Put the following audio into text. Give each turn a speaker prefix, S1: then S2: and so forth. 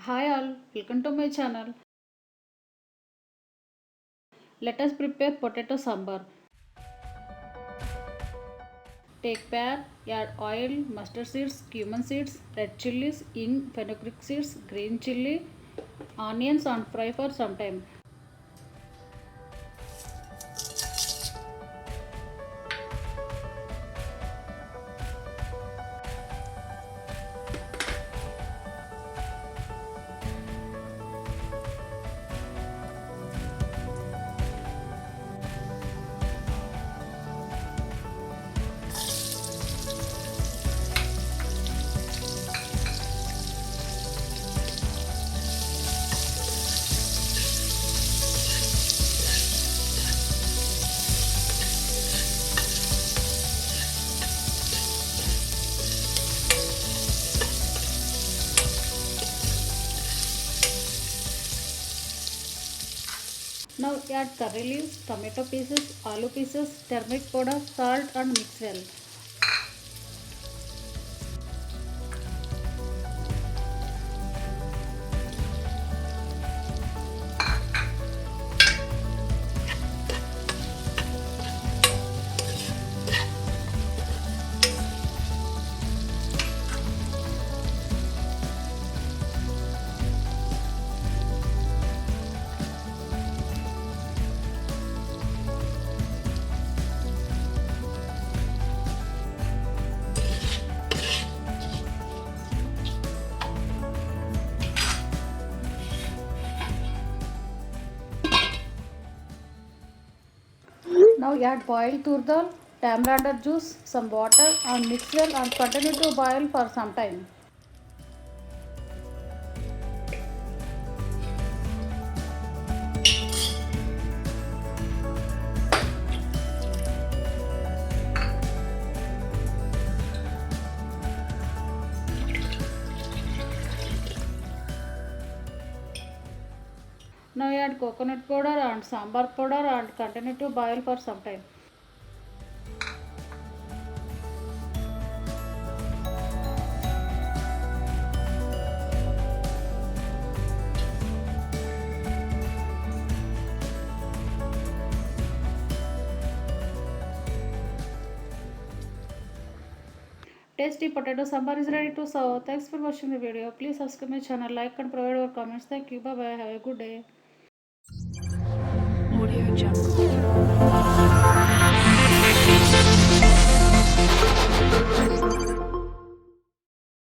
S1: Hi all, welcome to my channel. Let us prepare potato sambar. Take pan, add oil, mustard seeds, cumin seeds, red chilies, fenugreek seeds, green chili, onions and fry for some time. Now add curry leaves, tomato pieces, aloo pieces, turmeric powder, salt and mix well. Now add boiled tur dal, tamarind juice, some water and mix well and continue to boil for some time. Now add coconut powder and sambar powder and continue to boil for some time. Tasty potato sambar is ready to serve. Thanks for watching the video. Please subscribe my channel, like and provide your comments. Thank you. Bye bye. Have a good day.
S2: Audio Jungle.